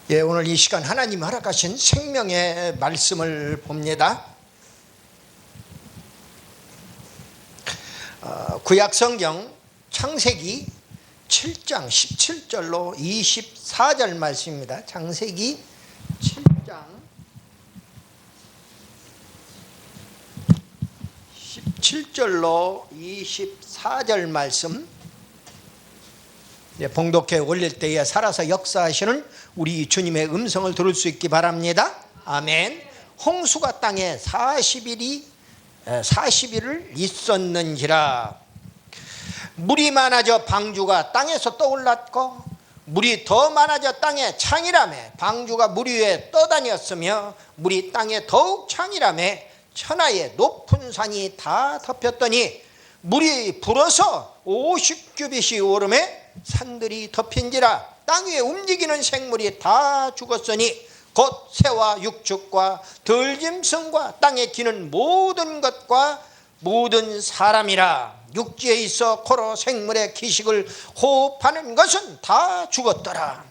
오늘 이 시간 하나님 허락하신 생명의 말씀을 봅니다. 구약성경 창세기 7장 17절로 24절 말씀입니다. 창세기 7장 17절로 24절 말씀, 봉독회 올릴 때에 살아서 역사하시는 우리 주님의 음성을 들을 수 있기 바랍니다. 아멘. 홍수가 땅에 40일을 있었는지라. 물이 많아져 방주가 땅에서 떠올랐고, 물이 더 많아져 땅에 창이라매 방주가 물 위에 떠다녔으며, 물이 땅에 더욱 창이라매 천하의 높은 산이 다 덮였더니, 물이 불어서 50규빗이 오름에 산들이 덮인지라. 땅 위에 움직이는 생물이 다 죽었으니 곧 새와 육축과 들짐승과 땅에 기는 모든 것과 모든 사람이라. 육지에 있어 코로 생물의 기식을 호흡하는 것은 다 죽었더라.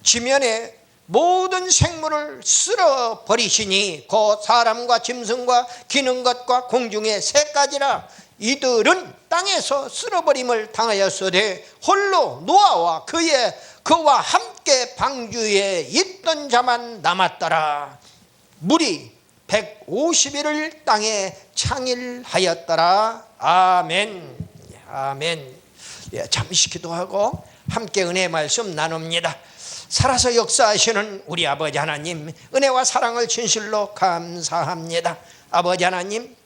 지면에 모든 생물을 쓸어버리시니 곧 사람과 짐승과 기는 것과 공중의 새까지라. 이들은 땅에서 쓸어버림을 당하였으되 홀로 노아와 그와 함께 방주에 있던 자만 남았더라. 물이 150일을 땅에 창일하였더라. 아멘. 아멘. 잠시 기도하고 함께 은혜의 말씀 나눕니다. 살아서 역사하시는 우리 아버지 하나님, 은혜와 사랑을 진실로 감사합니다. 아버지 하나님,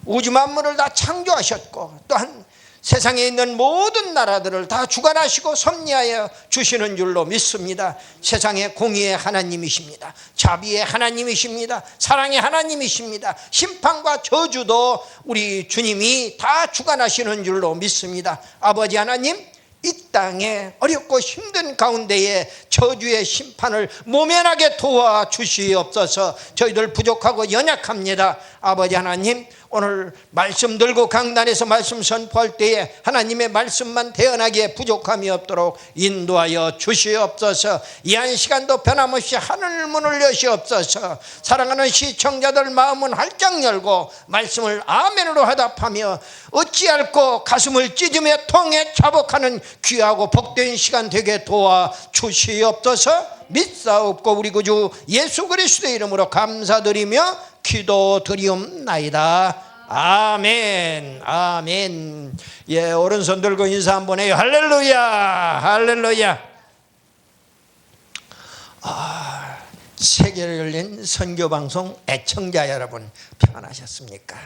우주 만물을 다 창조하셨고, 또한 세상에 있는 모든 나라들을 다 주관하시고 섭리하여 주시는 줄로 믿습니다. 세상의 공의의 하나님이십니다. 자비의 하나님이십니다. 사랑의 하나님이십니다. 심판과 저주도 우리 주님이 다 주관하시는 줄로 믿습니다. 아버지 하나님, 이 땅에 어렵고 힘든 가운데에 저주의 심판을 모면하게 도와주시옵소서. 저희들 부족하고 연약합니다. 아버지 하나님, 오늘 말씀 들고 강단에서 말씀 선포할 때에 하나님의 말씀만 태어나기에 부족함이 없도록 인도하여 주시옵소서. 이 한 시간도 변함없이 하늘 문을 여시옵소서. 사랑하는 시청자들 마음은 활짝 열고 말씀을 아멘으로 화답하며 어찌할꼬 가슴을 찢으며 통에 자복하는 귀하고 복된 시간 되게 도와주시옵소서. 믿사옵고 우리 구주 예수 그리스도의 이름으로 감사드리며 기도드리옵나이다. 아멘. 아멘. 오른손 들고 인사 한번 해요. 할렐루야. 할렐루야. 세계를 열린 선교방송 애청자 여러분, 평안하셨습니까?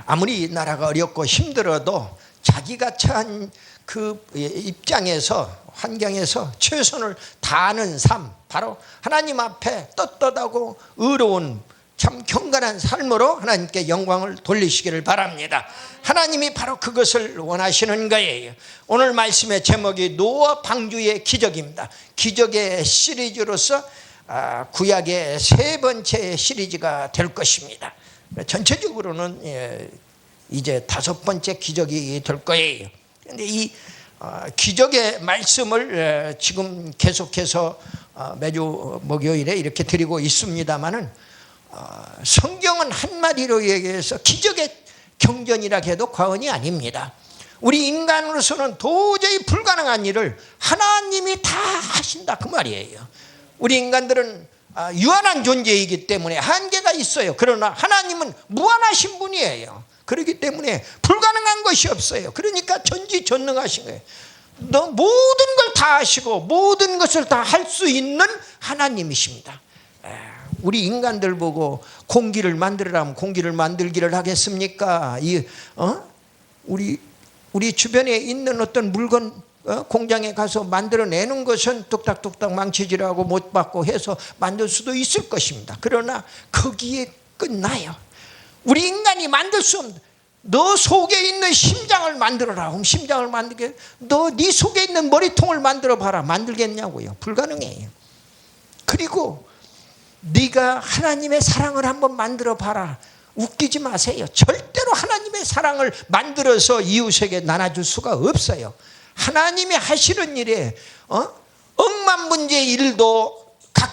아무리 나라가 어렵고 힘들어도 자기가 처한 그 입장에서, 환경에서 최선을 다하는 삶, 바로 하나님 앞에 떳떳하고 의로운 참 경건한 삶으로 하나님께 영광을 돌리시기를 바랍니다. 하나님이 바로 그것을 원하시는 거예요. 오늘 말씀의 제목이 노아 방주의 기적입니다. 기적의 시리즈로서 구약의 세 번째 시리즈가 될 것입니다. 전체적으로는 이제 다섯 번째 기적이 될 거예요. 그런데 이 기적의 말씀을 지금 계속해서 매주 목요일에 이렇게 드리고 있습니다만은, 성경은 한마디로 얘기해서 기적의 경전이라 해도 과언이 아닙니다. 우리 인간으로서는 도저히 불가능한 일을 하나님이 다 하신다, 그 말이에요. 우리 인간들은 유한한 존재이기 때문에 한계가 있어요. 그러나 하나님은 무한하신 분이에요. 그렇기 때문에 불가능한 것이 없어요. 그러니까 전지전능하신 거예요. 모든 걸 다 하시고 모든 것을 다 할 수 있는 하나님이십니다. 우리 인간들 보고 공기를 만들으라면 공기를 만들기를 하겠습니까? 우리 주변에 있는 어떤 물건 공장에 가서 만들어내는 것은 뚝딱뚝딱 망치질하고 못 받고 해서 만들 수도 있을 것입니다. 그러나 거기에 끝나요. 우리 인간이 만들 수 없는, 너 속에 있는 심장을 만들어라. 그럼 심장을 만들게, 네 속에 있는 머리통을 만들어 봐라. 만들겠냐고요? 불가능해요. 그리고 네가 하나님의 사랑을 한번 만들어 봐라. 웃기지 마세요. 절대로 하나님의 사랑을 만들어서 이웃에게 나눠줄 수가 없어요. 하나님이 하시는 일에 억만 문제의 일도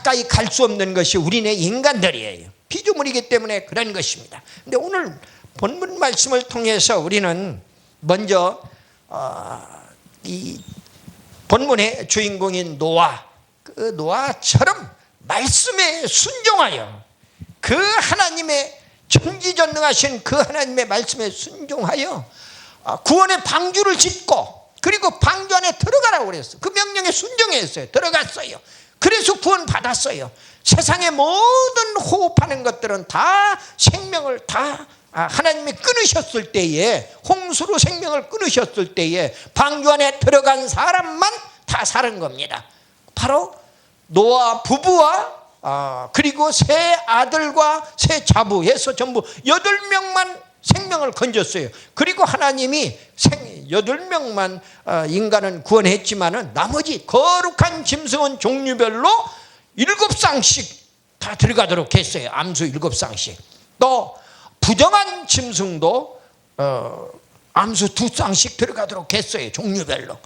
가까이 갈 수 없는 것이 우리네 인간들이에요. 피조물이기 때문에 그런 것입니다. 근데 오늘 본문 말씀을 통해서 우리는 먼저 이 본문의 주인공인 노아, 그 노아처럼 말씀에 순종하여 그 하나님의 천지전능하신 그 하나님의 말씀에 순종하여 구원의 방주를 짓고 그리고 방주 안에 들어가라고 그랬어요. 그 명령에 순종했어요. 들어갔어요. 그래서 구원 받았어요. 세상의 모든 호흡하는 것들은 다 생명을 다 하나님이 끊으셨을 때에, 홍수로 생명을 끊으셨을 때에 방주 안에 들어간 사람만 다 사는 겁니다. 바로 노아 부부와 그리고 세 아들과 세 자부해서 전부 8명만 생명을 건졌어요. 그리고 하나님이 8명만 인간은 구원했지만은 나머지 거룩한 짐승은 종류별로 7쌍씩 다 들어가도록 했어요. 암수 7쌍씩. 또 부정한 짐승도 암수 2쌍씩 들어가도록 했어요. 종류별로.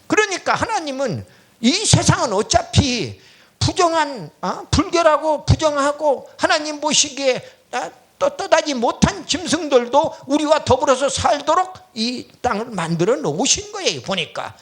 그러니까 하나님은 이 세상은 어차피 부정한 불결하고 부정하고 하나님 보시기에 떳떳하지 못한 짐승들도 우리와 더불어서 살도록 이 땅을 만들어 놓으신 거예요. 보니까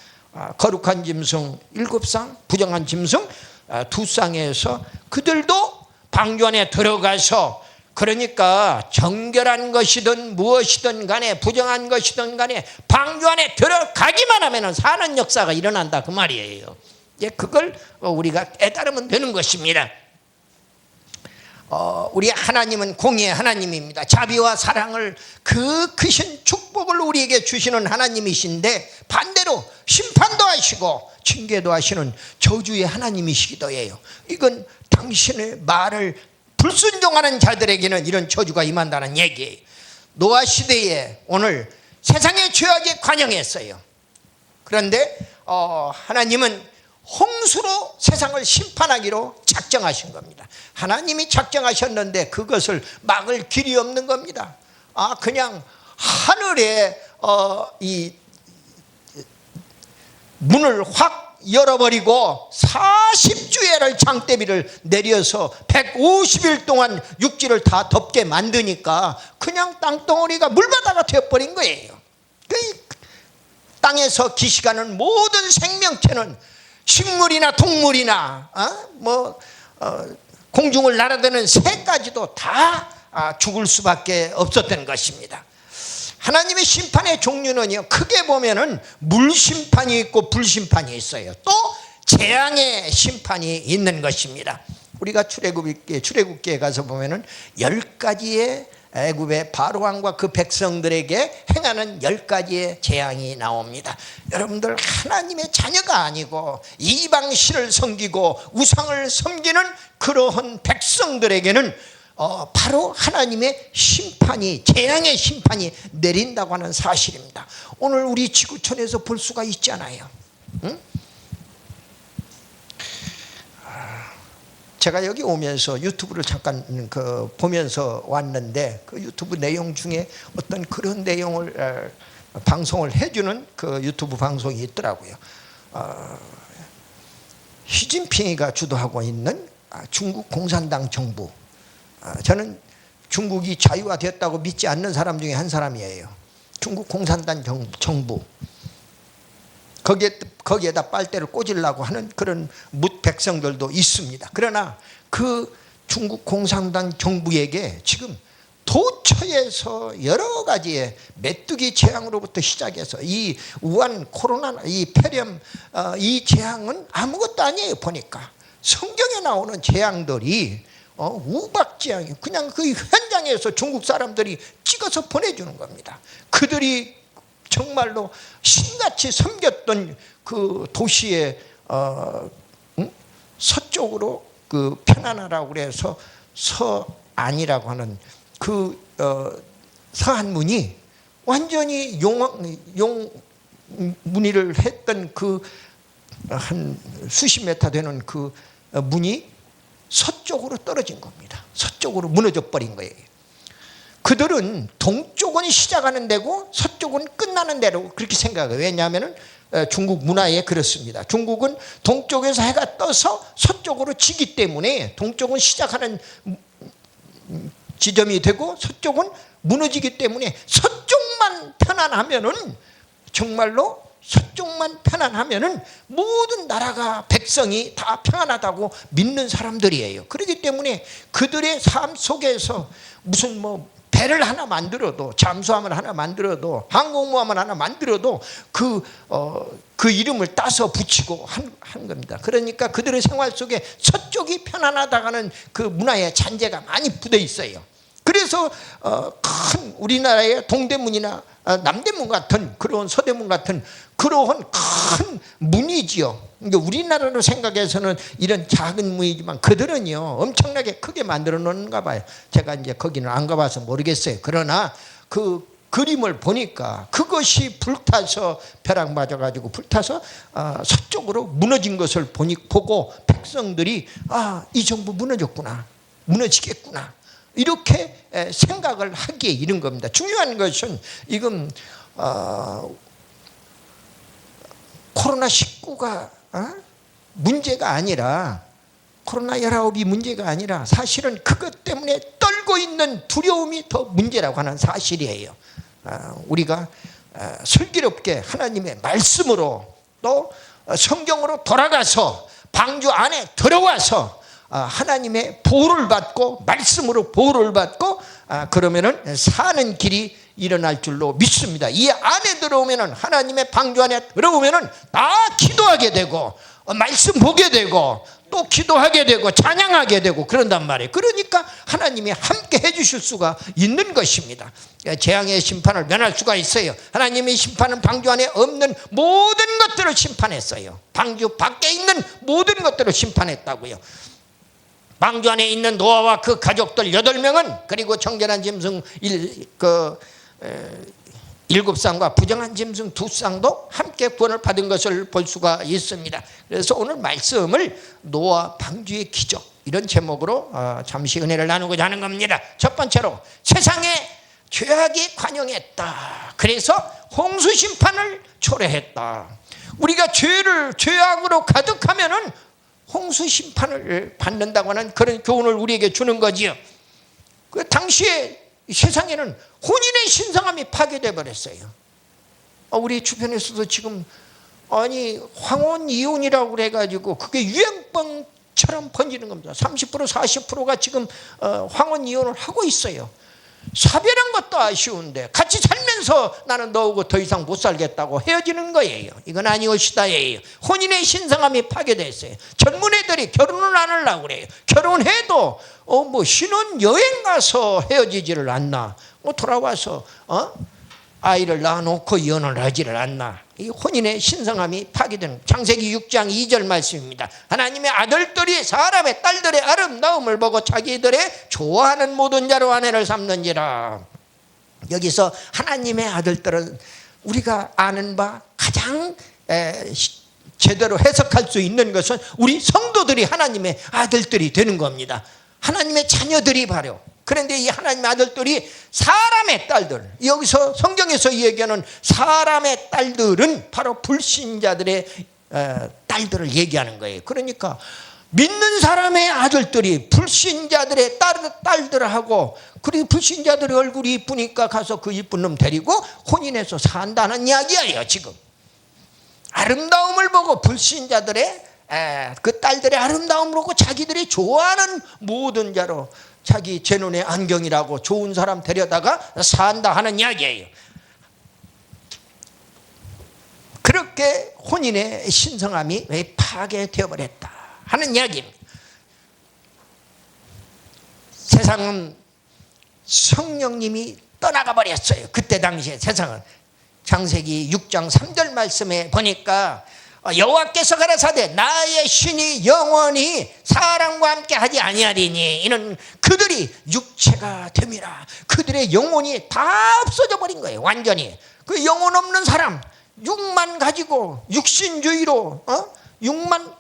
거룩한 짐승 7쌍, 부정한 짐승 2쌍에서 그들도 방주 안에 들어가서, 그러니까 정결한 것이든 무엇이든 간에 부정한 것이든 간에 방주 안에 들어가기만 하면 사는 역사가 일어난다 그 말이에요. 이제 그걸 우리가 깨달으면 되는 것입니다. 우리 하나님은 공의의 하나님입니다. 자비와 사랑을 그 크신 축복을 우리에게 주시는 하나님이신데 반대로 심판도 하시고 징계도 하시는 저주의 하나님이시기도 해요. 이건 당신의 말을 불순종하는 자들에게는 이런 저주가 임한다는 얘기예요. 노아 시대에 오늘 세상의 죄악에 관영했어요. 그런데 하나님은 홍수로 세상을 심판하기로 작정하신 겁니다. 하나님이 작정하셨는데 그것을 막을 길이 없는 겁니다. 그냥 하늘에 이 문을 확 열어버리고 40주야를 장대비를 내려서 150일 동안 육지를 다 덮게 만드니까 그냥 땅덩어리가 물바다가 되어버린 거예요. 땅에서 기시가는 모든 생명체는 식물이나 동물이나 공중을 날아드는 새까지도 다 죽을 수밖에 없었던 것입니다. 하나님의 심판의 종류는요, 크게 보면은 물심판이 있고 불심판이 있어요. 또 재앙의 심판이 있는 것입니다. 우리가 출애굽기에 가서 보면은 10가지의 애굽의 바로왕과 그 백성들에게 행하는 10가지의 재앙이 나옵니다. 여러분들 하나님의 자녀가 아니고 이방신을 섬기고 우상을 섬기는 그러한 백성들에게는 바로 하나님의 심판이, 재앙의 심판이 내린다고 하는 사실입니다. 오늘 우리 지구촌에서 볼 수가 있잖아요. 응? 제가 여기 오면서 유튜브를 잠깐 보면서 왔는데 그 유튜브 내용 중에 어떤 그런 내용을 방송을 해주는 그 유튜브 방송이 있더라고요. 시진핑이가 주도하고 있는 중국 공산당 정부. 저는 중국이 자유화됐다고 믿지 않는 사람 중에 한 사람이에요. 중국 공산당 정부. 거기에다 빨대를 꽂으려고 하는 그런 뭇백성들도 있습니다. 그러나 그 중국 공산당 정부에게 지금 도처에서 여러 가지의 메뚜기 재앙으로부터 시작해서 이 우한 코로나, 이 폐렴, 이 재앙은 아무것도 아니에요. 보니까 성경에 나오는 재앙들이 우박재앙이 그냥 그 현장에서 중국 사람들이 찍어서 보내주는 겁니다. 그들이 정말로 신같이 섬겼던 그 도시의 서쪽으로 그 편안하라고 그래서 서안이라고 하는 그 서안문이 완전히 용문의를 했던 그 한 수십 메타 되는 그 문이 서쪽으로 떨어진 겁니다. 서쪽으로 무너져 버린 거예요. 그들은 동쪽은 시작하는 데고 서쪽은 끝나는 데로 그렇게 생각해요. 왜냐하면 중국 문화에 그렇습니다. 중국은 동쪽에서 해가 떠서 서쪽으로 지기 때문에 동쪽은 시작하는 지점이 되고 서쪽은 무너지기 때문에 서쪽만 편안하면은, 정말로 서쪽만 편안하면은 모든 나라가, 백성이 다 평안하다고 믿는 사람들이에요. 그렇기 때문에 그들의 삶 속에서 무슨 배를 하나 만들어도, 잠수함을 하나 만들어도, 항공모함을 하나 만들어도 그 이름을 따서 붙이고 한 겁니다. 그러니까 그들의 생활 속에 서쪽이 편안하다는 그 문화의 잔재가 많이 묻어 있어요. 그래서 큰 우리나라의 동대문이나 남대문 같은, 그런 서대문 같은 그러한 큰 문이지요. 우리나라로 생각해서는 이런 작은 문이지만 그들은요 엄청나게 크게 만들어 놓는가 봐요. 제가 이제 거기는 안 가봐서 모르겠어요. 그러나 그 그림을 보니까 그것이 불타서, 벼락 맞아가지고 불타서 서쪽으로 무너진 것을 보고 백성들이 이 정부 무너졌구나, 무너지겠구나, 이렇게 생각을 하기에 이른 겁니다. 중요한 것은 이건 코로나19가 문제가 아니라, 코로나19이 문제가 아니라 사실은 그것 때문에 떨고 있는 두려움이 더 문제라고 하는 사실이에요. 우리가 슬기롭게 하나님의 말씀으로 또 성경으로 돌아가서 방주 안에 들어와서 하나님의 보호를 받고, 말씀으로 보호를 받고 그러면은 사는 길이 일어날 줄로 믿습니다. 이 안에 들어오면은, 하나님의 방주 안에 들어오면은 다 기도하게 되고, 말씀 보게 되고, 또 기도하게 되고, 찬양하게 되고 그런단 말이에요. 그러니까 하나님이 함께 해주실 수가 있는 것입니다. 재앙의 심판을 면할 수가 있어요. 하나님의 심판은 방주 안에 없는 모든 것들을 심판했어요. 방주 밖에 있는 모든 것들을 심판했다고요. 방주 안에 있는 노아와 그 가족들 8명은, 그리고 정결한 짐승 7쌍과 부정한 짐승 2쌍도 함께 구원을 받은 것을 볼 수가 있습니다. 그래서 오늘 말씀을 노아 방주의 기적, 이런 제목으로 잠시 은혜를 나누고자 하는 겁니다. 첫 번째로, 세상에 죄악이 관영했다. 그래서 홍수 심판을 초래했다. 우리가 죄악으로 가득하면은 홍수 심판을 받는다고 하는 그런 교훈을 우리에게 주는 거지요. 그 당시에 세상에는 혼인의 신성함이 파괴돼 버렸어요. 우리 주변에서도 지금 황혼 이혼이라고 그래가지고 그게 유행병처럼 번지는 겁니다. 30% 40%가 지금 황혼 이혼을 하고 있어요. 사별한 것도 아쉬운데 같이 살면서 나는 너하고 더 이상 못 살겠다고 헤어지는 거예요. 이건 아니오시다예요. 혼인의 신성함이 파괴됐어요. 젊은 애들이 결혼을 안 하려고 그래요. 결혼해도 신혼 여행 가서 헤어지지를 않나, 돌아와서 아이를 낳아놓고 이혼을 하지를 않나. 이 혼인의 신성함이 파괴되는, 창세기 6장 2절 말씀입니다. 하나님의 아들들이 사람의 딸들의 아름다움을 보고 자기들의 좋아하는 모든 자로 아내를 삼는지라. 여기서 하나님의 아들들은 우리가 아는 바 가장 제대로 해석할 수 있는 것은 우리 성도들이 하나님의 아들들이 되는 겁니다. 하나님의 자녀들이 바로. 그런데 이 하나님의 아들들이 사람의 딸들, 여기서 성경에서 얘기하는 사람의 딸들은 바로 불신자들의 딸들을 얘기하는 거예요. 그러니까 믿는 사람의 아들들이 불신자들의 딸들하고, 그리고 불신자들의 얼굴이 이쁘니까 가서 그 이쁜 놈 데리고 혼인해서 산다는 이야기예요. 지금 아름다움을 보고, 불신자들의 그 딸들의 아름다움을 보고 자기들이 좋아하는 모든 자로, 자기 제 눈의 안경이라고 좋은 사람 데려다가 산다 하는 이야기예요. 그렇게 혼인의 신성함이 파괴되어 버렸다 하는 이야기입니다. 세상은 성령님이 떠나가 버렸어요. 그때 당시에 세상은. 창세기 6장 3절 말씀에 보니까 여호와께서 가라사대 나의 신이 영원히 사람과 함께 하지 아니하리니 이는 그들이 육체가 됨이라. 그들의 영혼이 다 없어져 버린 거예요. 완전히. 그 영혼 없는 사람, 육만 가지고 육신주의로 육만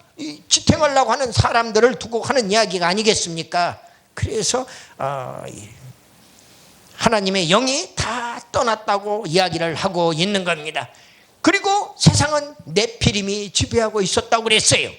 지탱하려고 하는 사람들을 두고 하는 이야기가 아니겠습니까? 그래서 하나님의 영이 다 떠났다고 이야기를 하고 있는 겁니다. 그리고 세상은 네피림이 지배하고 있었다고 그랬어요.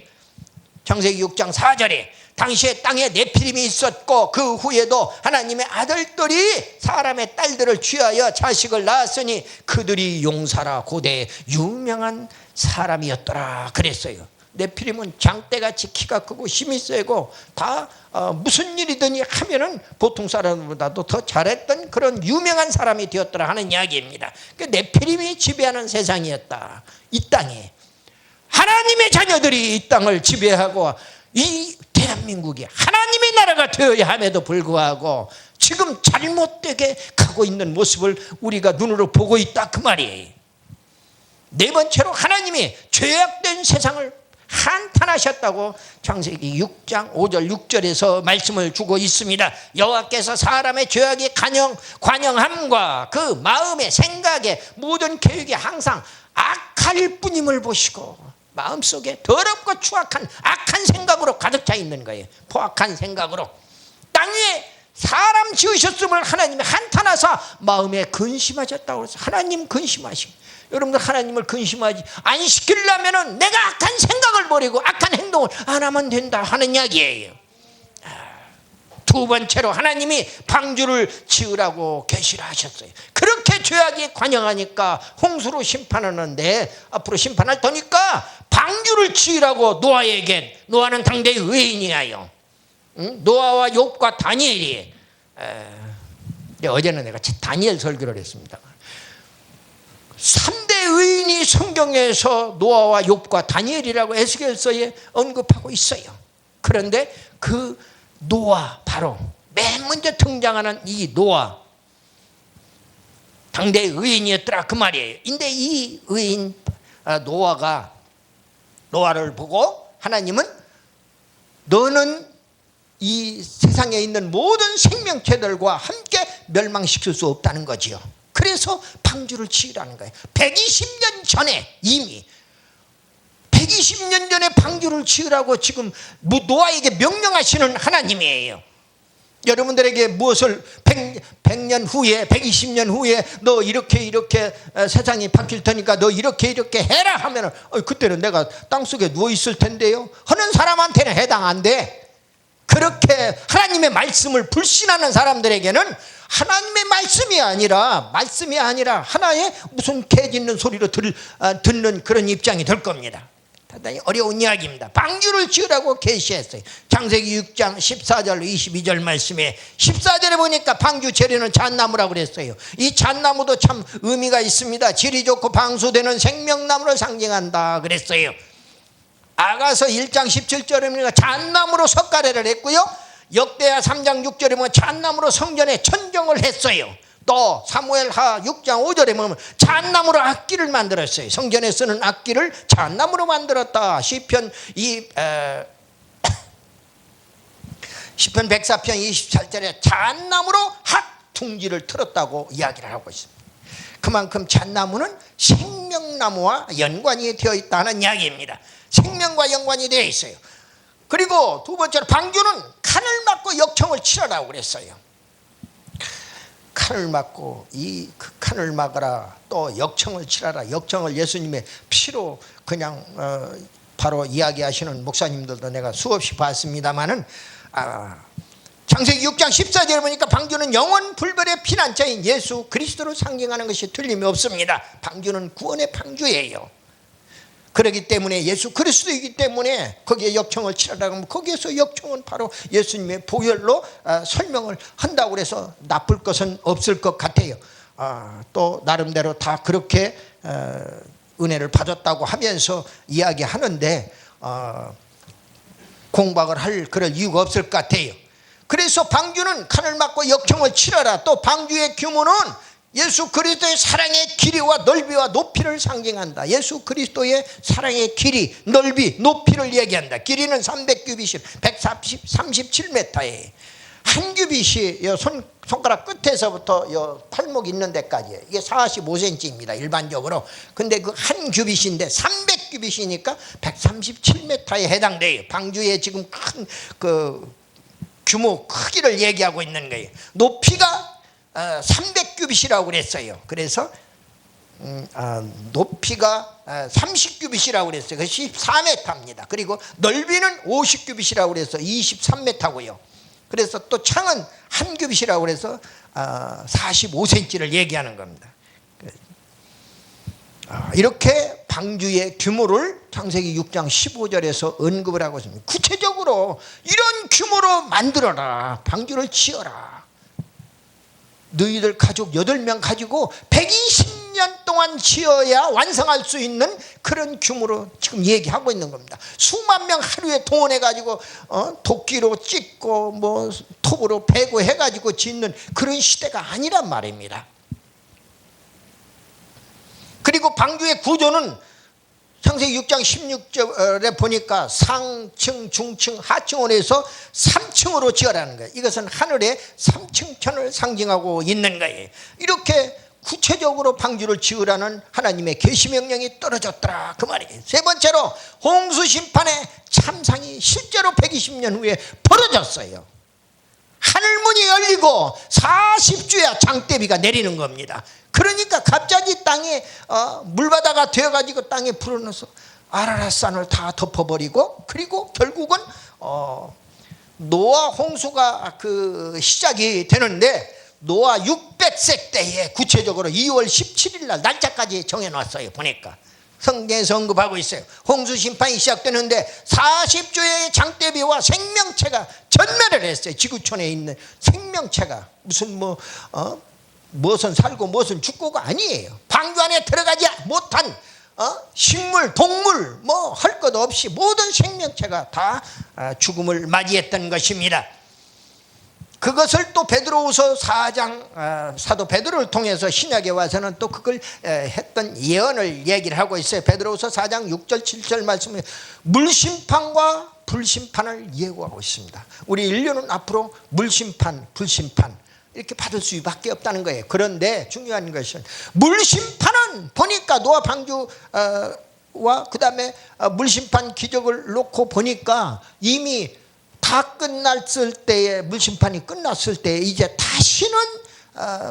창세기 6장 4절에 당시에 땅에 네피림이 있었고 그 후에도 하나님의 아들들이 사람의 딸들을 취하여 자식을 낳았으니 그들이 용사라 고대 유명한 사람이었더라 그랬어요. 네피림은 장대같이 키가 크고 힘이 세고 다 무슨 일이든지 하면은 보통 사람보다도 더 잘했던 그런 유명한 사람이 되었더라 하는 이야기입니다. 그러니까 네피림이 지배하는 세상이었다. 이 땅에 하나님의 자녀들이 이 땅을 지배하고 이 대한민국이 하나님의 나라가 되어야 함에도 불구하고 지금 잘못되게 가고 있는 모습을 우리가 눈으로 보고 있다 그 말이에요. 네 번째로 하나님이 죄악된 세상을 한탄하셨다고 창세기 6장 5절 6절에서 말씀을 주고 있습니다. 여호와께서 사람의 죄악이 관영함과 그 마음의 생각에 모든 계획이 항상 악할 뿐임을 보시고 마음속에 더럽고 추악한 악한 생각으로 가득 차 있는 거예요. 포악한 생각으로 땅에 사람 지으셨음을 하나님이 한탄하사 마음에 근심하셨다고 해서 하나님 근심하시고, 여러분들 하나님을 근심하지 안 시키려면은 내가 악한 생각을 버리고 악한 행동을 안 하면 된다 하는 이야기예요. 두 번째로 하나님이 방주를 지으라고 계시를 하셨어요. 그렇게 죄악이 관영하니까 홍수로 심판하는데 앞으로 심판할 테니까 방주를 지으라고 노아에게, 노아는 당대의 의인이에요. 노아와 욥과 다니엘이 어제는 내가 다니엘 설교를 했습니다. 3대 의인이 성경에서 노아와 욥과 다니엘이라고 에스겔서에 언급하고 있어요. 그런데 그 노아, 바로 맨 먼저 등장하는 이 노아, 당대의 의인이었더라 그 말이에요. 근데 이 의인 노아를 보고 하나님은 너는 이 세상에 있는 모든 생명체들과 함께 멸망시킬 수 없다는 거지요. 그래서 방주를 지으라는 거예요. 120년 전에, 이미 120년 전에 방주를 지으라고 지금 노아에게 명령하시는 하나님이에요. 여러분들에게 무엇을 100년 후에 120년 후에 너 이렇게 세상이 바뀔 테니까 너 이렇게 해라 하면은 그때는 내가 땅속에 누워 있을 텐데요 하는 사람한테는 해당 안 돼. 그렇게 하나님의 말씀을 불신하는 사람들에게는 하나님의 말씀이 아니라 하나의 무슨 개 짖는 소리로 듣는 그런 입장이 될 겁니다. 대단히 어려운 이야기입니다. 방주를 지으라고 계시했어요. 창세기 6장 14절 22절 말씀에 14절에 보니까 방주 재료는 잣나무라고 그랬어요. 이 잣나무도 참 의미가 있습니다. 질이 좋고 방수되는 생명나무를 상징한다 그랬어요. 아가서 1장 17절에 보니까 잣나무로 석가래를 했고요. 역대하 3장 6절에 보면 잣나무로 성전에 천정을 했어요. 또 사무엘하 6장 5절에 보면 잣나무로 악기를 만들었어요. 성전에 쓰는 악기를 잣나무로 만들었다. 시편 104편 24절에 잣나무로 학둥지를 틀었다고 이야기를 하고 있습니다. 그만큼 잣나무는 생명나무와 연관이 되어 있다는 이야기입니다. 생명과 연관이 되어 있어요. 그리고 두 번째로 방주는 칼을 맞고 역청을 치라라고 그랬어요. 칼을 맞고 그 칼을 막아라, 또 역청을 치라라. 역청을 예수님의 피로 그냥 바로 이야기하시는 목사님들도 내가 수없이 봤습니다마는 창세기 6장 14절에 보니까 방주는 영원 불멸의 피난처인 예수 그리스도를 상징하는 것이 틀림이 없습니다. 방주는 구원의 방주예요. 그렇기 때문에 예수 그리스도이기 때문에 거기에 역청을 치라라고 하면 거기에서 역청은 바로 예수님의 보혈로 설명을 한다고 그래서 나쁠 것은 없을 것 같아요. 또 나름대로 다 그렇게 은혜를 받았다고 하면서 이야기하는데 공박을 할 그럴 이유가 없을 것 같아요. 그래서 방주는 칼을 맞고 역청을 치라라. 또 방주의 규모는 예수 그리스도의 사랑의 길이와 넓이와 높이를 상징한다. 예수 그리스도의 사랑의 길이, 넓이, 높이를 얘기한다. 길이는 300규빗이 137m에 한 규빗이 손가락 끝에서부터 팔목 있는 데까지예요. 이게 45cm입니다. 일반적으로. 근데 그 한 규빗인데 300규빗이니까 137m에 해당돼요. 방주의 지금 큰 규모 크기를 얘기하고 있는 거예요. 높이가 300규빗이라고 그랬어요. 그래서 높이가 30규빗이라고 그랬어요. 그것이 4m입니다. 그리고 넓이는 50규빗이라고 그래서 23m고요. 그래서 또 창은 한 규빗이라고 그래서 45cm를 얘기하는 겁니다. 이렇게 방주의 규모를 창세기 6장 15절에서 언급을 하고 있습니다. 구체적으로 이런 규모로 만들어라. 방주를 지어라. 너희들 가족 8명 가지고 120년 동안 지어야 완성할 수 있는 그런 규모로 지금 얘기하고 있는 겁니다. 수만 명 하루에 동원해 가지고 도끼로 찍고 뭐 톱으로 베고 해 가지고 짓는 그런 시대가 아니란 말입니다. 그리고 방주의 구조는 창세기 6장 16절에 보니까 상층, 중층, 하층으로 해서 3층으로 지어라는 거예요. 이것은 하늘의 3층천을 상징하고 있는 거예요. 이렇게 구체적으로 방주를 지으라는 하나님의 계시명령이 떨어졌더라 그 말이에요. 세 번째로 홍수 심판의 참상이 실제로 120년 후에 벌어졌어요. 하늘문이 열리고 40주야 장대비가 내리는 겁니다. 그러니까 갑자기 땅에 물바다가 되어가지고 땅에 불어넣어서 아라랏산을 다 덮어버리고, 그리고 결국은 노아 홍수가 그 시작이 되는데 노아 600세 때에 구체적으로 2월 17일 날 날짜까지 정해놨어요. 보니까 성경에서 언급하고 있어요. 홍수 심판이 시작되는데 40주의 장대비와 생명체가 전멸을 했어요. 지구촌에 있는 생명체가 무슨 무엇은 살고 무엇은 죽고가 아니에요. 방주 안에 들어가지 못한 식물, 동물 할 것 없이 모든 생명체가 다 죽음을 맞이했던 것입니다. 그것을 또 베드로후서 4장 사도 베드로를 통해서 신약에 와서는 또 그걸 했던 예언을 얘기를 하고 있어요. 베드로후서 4장 6절 7절 말씀에 물심판과 불심판을 예고하고 있습니다. 우리 인류는 앞으로 물심판, 불심판 이렇게 받을 수밖에 없다는 거예요. 그런데 중요한 것은 물심판은 보니까 노아 방주와 그 다음에 물심판 기적을 놓고 보니까 이미 다 끝났을 때에, 물심판이 끝났을 때에 이제 다시는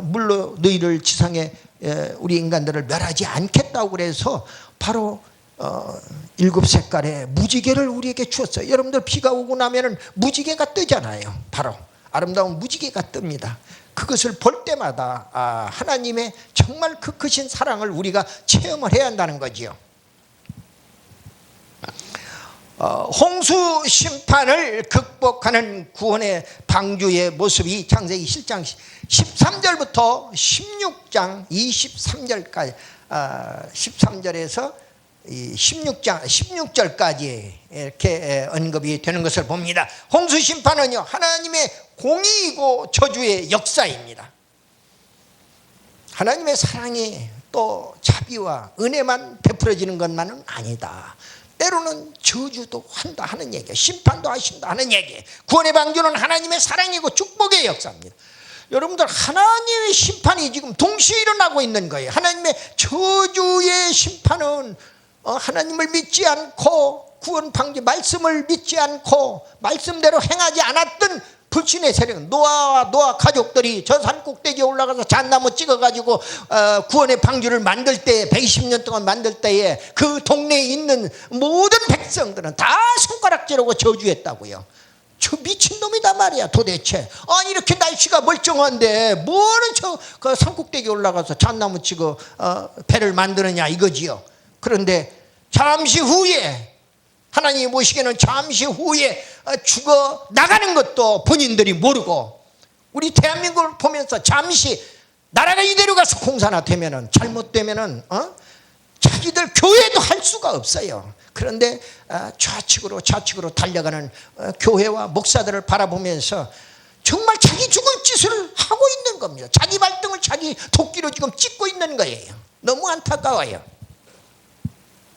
물로 너희를 지상에 우리 인간들을 멸하지 않겠다고 그래서 바로 7색깔의 무지개를 우리에게 주었어요. 여러분들 비가 오고 나면은 무지개가 뜨잖아요. 바로 아름다운 무지개가 뜹니다. 그것을 볼 때마다 하나님의 정말 그 크신 사랑을 우리가 체험을 해야 한다는 거지요. 홍수 심판을 극복하는 구원의 방주의 모습이 창세기 7장 13절부터 16장 23절까지 13절에서 16절까지 이렇게 언급이 되는 것을 봅니다. 홍수 심판은요 하나님의 공의이고 저주의 역사입니다. 하나님의 사랑이 또 자비와 은혜만 베풀어지는 것만은 아니다. 때로는 저주도 한다 하는 얘기예요. 심판도 하신다 하는 얘기예요. 구원의 방주는 하나님의 사랑이고 축복의 역사입니다. 여러분들 하나님의 심판이 지금 동시에 일어나고 있는 거예요. 하나님의 저주의 심판은 하나님을 믿지 않고 구원 방주 말씀을 믿지 않고 말씀대로 행하지 않았던 불신의 세력, 노아와 노아 가족들이 저 산 꼭대기에 올라가서 잣나무 찍어가지고 구원의 방주를 만들 때에 120년 동안 만들 때에 그 동네에 있는 모든 백성들은 다 손가락질하고 저주했다고요. 저 미친놈이다 말이야 도대체. 아니 이렇게 날씨가 멀쩡한데 뭐는 그 산꼭대기에 올라가서 잣나무 찍어 배를 만드느냐 이거지요. 그런데 잠시 후에 하나님이 보시기에는 잠시 후에 죽어 나가는 것도 본인들이 모르고, 우리 대한민국을 보면서 잠시 나라가 이대로 가서 공사나 되면은 잘못되면은 자기들 교회도 할 수가 없어요. 그런데 좌측으로 달려가는 교회와 목사들을 바라보면서 정말 자기 죽을 짓을 하고 있는 겁니다. 자기 발등을 자기 도끼로 지금 찍고 있는 거예요. 너무 안타까워요.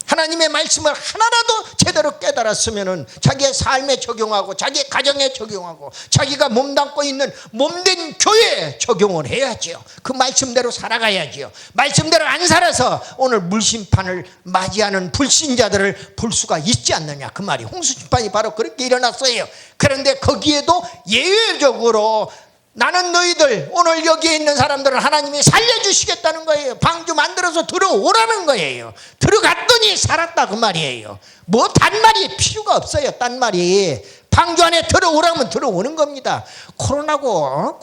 하나님의 말씀을 하나라도 제대로 깨달았으면은 자기의 삶에 적용하고 자기의 가정에 적용하고 자기가 몸담고 있는 몸된 교회에 적용을 해야지요. 그 말씀대로 살아가야지요. 말씀대로 안 살아서 오늘 물심판을 맞이하는 불신자들을 볼 수가 있지 않느냐 그 말이. 홍수심판이 바로 그렇게 일어났어요. 그런데 거기에도 예외적으로 나는 너희들 오늘 여기에 있는 사람들을 하나님이 살려주시겠다는 거예요. 방주 만들어서 들어오라는 거예요. 들어갔더니 살았다 그 말이에요. 뭐 딴 말이 필요가 없어요. 딴 말이 방주 안에 들어오라면 들어오는 겁니다. 코로나고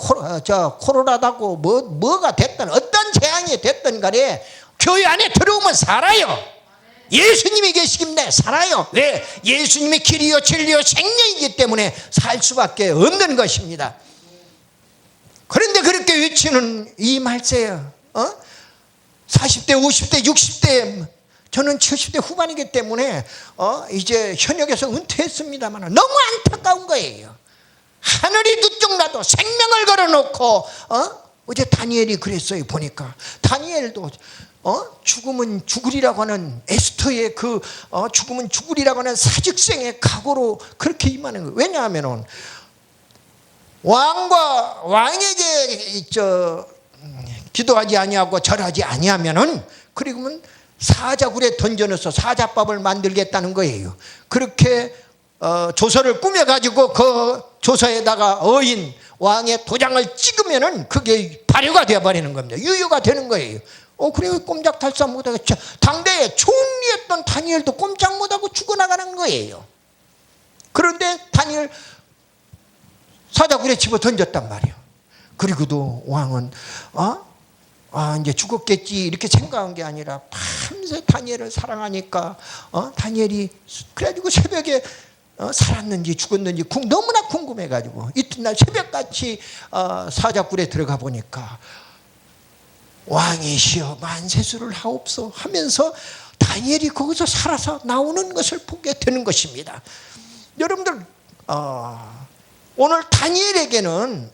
코로나다고 뭐가 됐든 어떤 재앙이 됐든 간에 교회 안에 들어오면 살아요. 예수님이 계시기에 살아요. 왜? 예수님이 길이요 진리요 생명이기 때문에 살 수밖에 없는 것입니다. 그런데 그렇게 외치는 이 말세요. 40대, 50대, 60대, 저는 70대 후반이기 때문에 이제 현역에서 은퇴했습니다만 너무 안타까운 거예요. 하늘이 두쪽나도 생명을 걸어놓고 어제 다니엘이 그랬어요. 보니까 다니엘도 죽음은 죽으리라고 하는 에스더의 그 죽음은 죽으리라고 하는 사직생의 각오로 그렇게 임하는 거예요. 왜냐하면은 왕에게 기도하지 아니하고 절하지 아니하면은 그리고는 사자굴에 던져넣어서 사자밥을 만들겠다는 거예요. 그렇게 조서를 꾸며가지고 그 조서에다가 어인 왕의 도장을 찍으면은 그게 발효가 되어버리는 겁니다. 유효가 되는 거예요. 그래 꼼짝달싹 못하고 당대에 총리였던 다니엘도 꼼짝 못하고 죽어나가는 거예요. 그런데 다니엘 사자굴에 집어 던졌단 말이에요. 그리고도 왕은 이제 죽었겠지 이렇게 생각한 게 아니라 밤새 다니엘을 사랑하니까 다니엘이 그래가지고 새벽에 살았는지 죽었는지 너무나 궁금해가지고 이튿날 새벽같이 사자굴에 들어가 보니까 왕이시여 만세수를 하옵소 하면서 다니엘이 거기서 살아서 나오는 것을 보게 되는 것입니다. 여러분들 오늘 다니엘에게는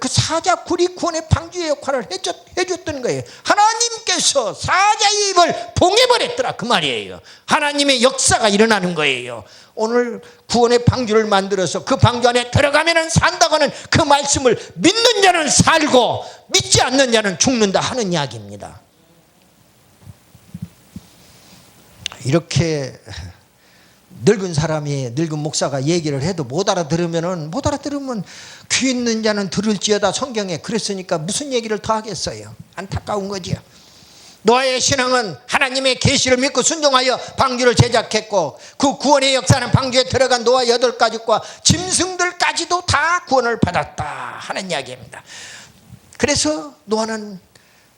그 사자굴이 구원의 방주의 역할을 해줬던 거예요. 하나님께서 사자의 입을 봉해버렸더라 그 말이에요. 하나님의 역사가 일어나는 거예요. 오늘 구원의 방주를 만들어서 그 방주 안에 들어가면 산다고 하는 그 말씀을 믿는 자는 살고 믿지 않는 자는 죽는다 하는 이야기입니다. 이렇게 늙은 목사가 얘기를 해도 못 알아들으면 귀 있는 자는 들을지어다 성경에 그랬으니까 무슨 얘기를 더 하겠어요. 안타까운 거지요. 노아의 신앙은 하나님의 계시를 믿고 순종하여 방주를 제작했고 그 구원의 역사는 방주에 들어간 노아 8가족과 짐승들까지도 다 구원을 받았다 하는 이야기입니다. 그래서 노아는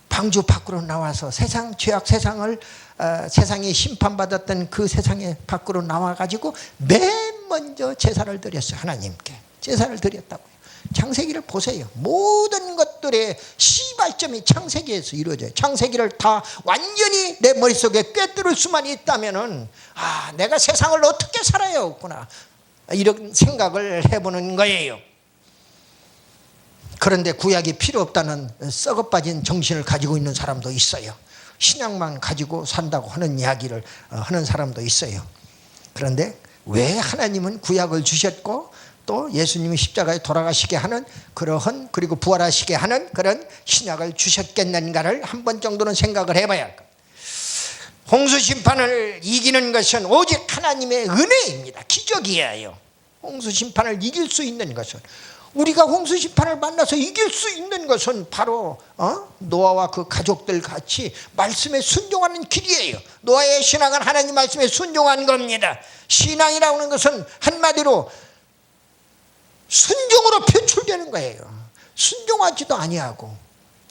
방주 밖으로 나와서 죄악 세상을 세상이 심판받았던 그 세상의 밖으로 나와가지고 맨 먼저 제사를 드렸어요. 하나님께 제사를 드렸다고요. 창세기를 보세요. 모든 것들의 시발점이 창세기에서 이루어져요. 창세기를 다 완전히 내 머릿속에 꿰뚫을 수만 있다면은 내가 세상을 어떻게 살아야 없구나 이런 생각을 해보는 거예요. 그런데 구약이 필요 없다는 썩어빠진 정신을 가지고 있는 사람도 있어요. 신약만 가지고 산다고 하는 이야기를 하는 사람도 있어요. 그런데 왜 하나님은 구약을 주셨고 또 예수님이 십자가에 돌아가시게 하는 그리고 부활하시게 하는 그런 신약을 주셨겠는가를 한 번 정도는 생각을 해봐야 할 겁니다. 홍수 심판을 이기는 것은 오직 하나님의 은혜입니다. 기적이에요. 홍수 심판을 이길 수 있는 것은 우리가 홍수 심판을 만나서 이길 수 있는 것은 바로 노아와 그 가족들 같이 말씀에 순종하는 길이에요. 노아의 신앙은 하나님 말씀에 순종한 겁니다. 신앙이라고 하는 것은 한마디로 순종으로 표출되는 거예요. 순종하지도 아니하고.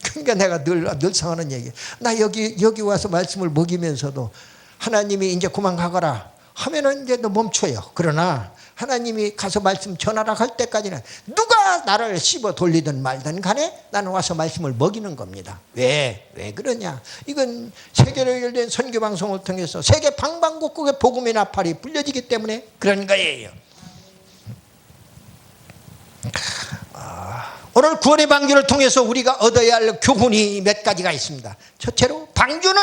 그러니까 내가 늘상 하는 얘기. 나 여기 와서 말씀을 먹이면서도 하나님이 이제 그만 가거라 하면은 이제 너 멈춰요. 그러나 하나님이 가서 말씀 전하라 할 때까지는 누가 나를 씹어 돌리든 말든 간에 나는 와서 말씀을 먹이는 겁니다. 왜 그러냐? 이건 세계로 연결된 선교방송을 통해서 세계 방방곡곡에 복음의 나팔이 불려지기 때문에 그런 거예요. 오늘 구원의 방주를 통해서 우리가 얻어야 할 교훈이 몇 가지가 있습니다. 첫째로 방주는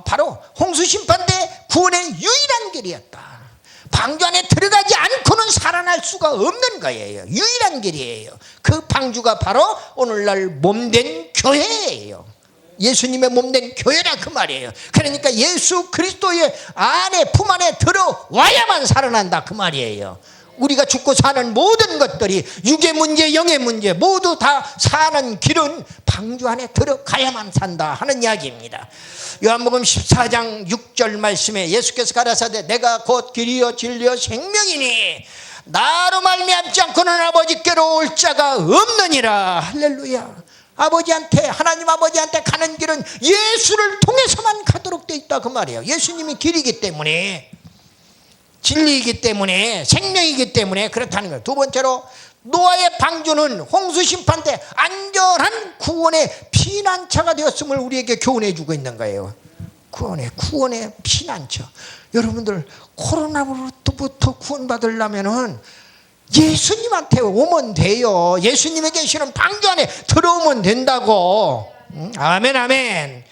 바로 홍수 심판 때 구원의 유일한 길이었다. 방주 안에 들어가지 않고는 살아날 수가 없는 거예요. 유일한 길이에요. 그 방주가 바로 오늘날 몸된 교회예요. 예수님의 몸된 교회라 그 말이에요. 그러니까 예수 그리스도의 품 안에 들어와야만 살아난다 그 말이에요. 우리가 죽고 사는 모든 것들이 육의 문제, 영의 문제 모두 다 사는 길은 방주 안에 들어가야만 산다 하는 이야기입니다. 요한복음 14장 6절 말씀에 예수께서 가라사대 내가 곧 길이요 진리요 생명이니 나로 말미암지 않고는 아버지께로 올 자가 없느니라. 할렐루야. 아버지한테, 하나님 아버지한테 가는 길은 예수를 통해서만 가도록 되어 있다 그 말이에요. 예수님이 길이기 때문에, 진리이기 때문에, 생명이기 때문에 그렇다는 거예요. 두 번째로 노아의 방주는 홍수 심판 때 안전한 구원의 피난처가 되었음을 우리에게 교훈해 주고 있는 거예요. 구원의 피난처. 여러분들 코로나로부터 구원받으려면은 예수님한테 오면 돼요. 예수님이 계시는 방주 안에 들어오면 된다고. 아멘 아멘.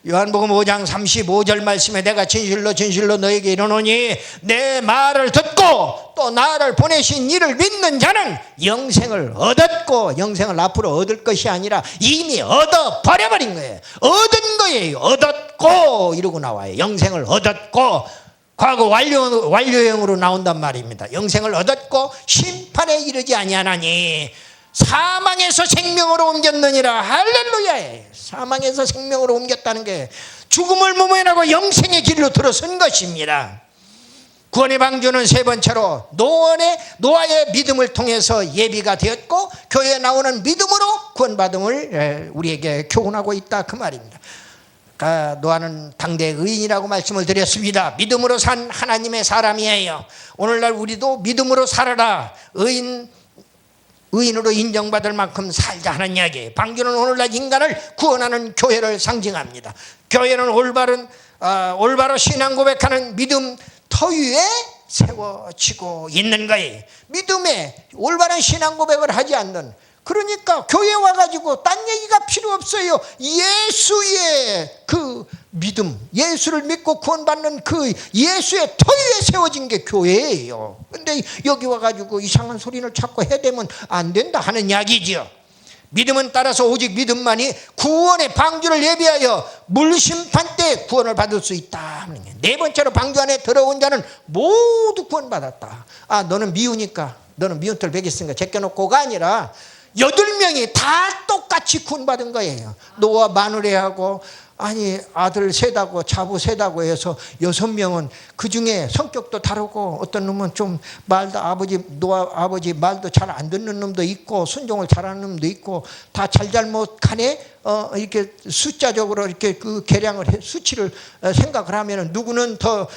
요한복음 5장 35절 말씀에 내가 진실로 진실로 너에게 이르노니 내 말을 듣고 또 나를 보내신 이를 믿는 자는 영생을 얻었고, 영생을 앞으로 얻을 것이 아니라 이미 얻어버려버린 거예요. 얻은 거예요. 얻었고 이러고 나와요. 영생을 얻었고, 과거 완료형으로 나온단 말입니다. 영생을 얻었고 심판에 이르지 아니하나니 사망에서 생명으로 옮겼느니라. 할렐루야. 사망에서 생명으로 옮겼다는 게 죽음을 모면하고 영생의 길로 들어선 것입니다. 구원의 방주는 세 번째로 노아의 믿음을 통해서 예비가 되었고 교회에 나오는 믿음으로 구원받음을 우리에게 교훈하고 있다 그 말입니다. 노아는 당대 의인이라고 말씀을 드렸습니다. 믿음으로 산 하나님의 사람이에요. 오늘날 우리도 믿음으로 살아라. 의인으로 인정받을 만큼 살자 하는 이야기예요. 방주는 오늘날 인간을 구원하는 교회를 상징합니다. 교회는 올바로 신앙 고백하는 믿음 터 위에 세워지고 있는 거예요. 믿음에 올바른 신앙 고백을 하지 않는, 그러니까 교회 와가지고 딴 얘기가 필요 없어요. 예수의 그 믿음, 예수를 믿고 구원받는 그 예수의 터 위에 세워진 게 교회예요. 근데 여기 와가지고 이상한 소리를 자꾸 해대면 안 된다 하는 이야기죠. 믿음은 따라서 오직 믿음만이 구원의 방주를 예비하여 물심판 때 구원을 받을 수 있다. 네 번째로 방주 안에 들어온 자는 모두 구원받았다. 너는 미우니까, 너는 미운 털 베겼으니까 제껴놓고가 아니라 8명이 다 똑같이 구원받은 거예요. 노아 마누레하고 아들 셋하고 자부 셋하고 해서 6명은 그 중에 성격도 다르고, 어떤 놈은 좀 노아 아버지 말도 잘 안 듣는 놈도 있고 순종을 잘하는 놈도 있고, 다 잘잘못 간에 이렇게 숫자적으로 이렇게 그 계량을 수치를 생각을 하면은 누구는 더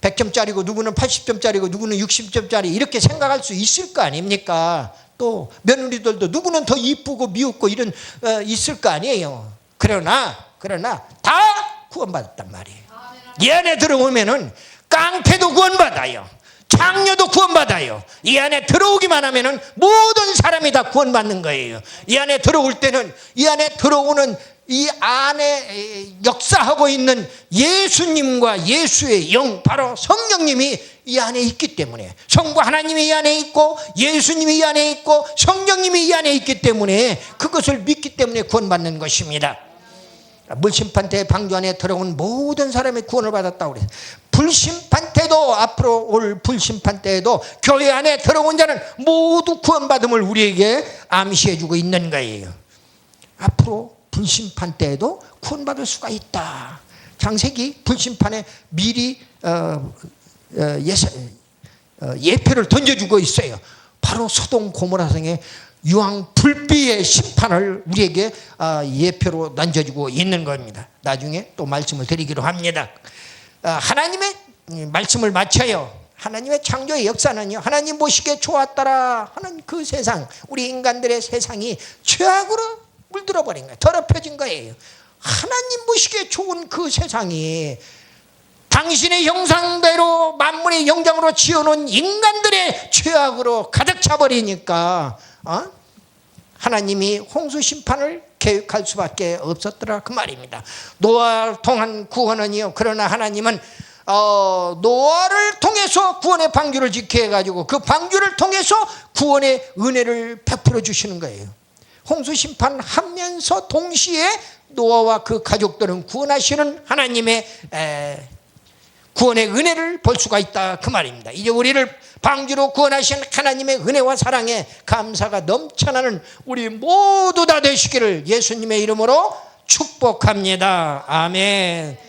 100점짜리고 누구는 80점짜리고 누구는 60점짜리 이렇게 생각할 수 있을 거 아닙니까? 또 며느리들도 누구는 더 이쁘고 미웠고 이런 있을 거 아니에요. 그러나 다 구원받았단 말이에요. 이 안에 들어오면은 깡패도 구원받아요. 장녀도 구원받아요. 이 안에 들어오기만 하면은 모든 사람이 다 구원받는 거예요. 이 안에 들어올 때는 이 안에 들어오는 이 안에 역사하고 있는 예수님과 예수의 영, 바로 성령님이 이 안에 있기 때문에, 성부 하나님이 이 안에 있고 예수님이 이 안에 있고 성령님이 이 안에 있기 때문에 그것을 믿기 때문에 구원받는 것입니다. 물심판 때 방주 안에 들어온 모든 사람이 구원을 받았다고 그래요. 불심판 때도, 앞으로 올 불심판 때에도 교회 안에 들어온 자는 모두 구원받음을 우리에게 암시해 주고 있는 거예요. 앞으로 불심판 때에도 구원받을 수가 있다. 창세기 불심판에 미리 예표를 던져주고 있어요. 바로 소돔 고모라 성의 유황 불비의 심판을 우리에게 예표로 던져주고 있는 겁니다. 나중에 또 말씀을 드리기로 합니다. 하나님의 말씀을 마쳐요. 하나님의 창조의 역사는요, 하나님 보시기에 좋았더라 하는 그 세상, 우리 인간들의 세상이 죄악으로 물들어 버린 거예요. 더럽혀진 거예요. 하나님 보시기에 좋은 그 세상이 당신의 형상대로 만물의 영장으로 지어놓은 인간들의 죄악으로 가득 차버리니까 하나님이 홍수 심판을 계획할 수밖에 없었더라 그 말입니다. 노아를 통한 구원은요, 그러나 하나님은 노아를 통해서 구원의 방주를 지켜 해가지고 그 방주를 통해서 구원의 은혜를 베풀어 주시는 거예요. 홍수 심판하면서 동시에 노아와 그 가족들은 구원하시는 하나님의 구원의 은혜를 볼 수가 있다 그 말입니다. 이제 우리를 방주로 구원하신 하나님의 은혜와 사랑에 감사가 넘쳐나는 우리 모두 다 되시기를 예수님의 이름으로 축복합니다. 아멘.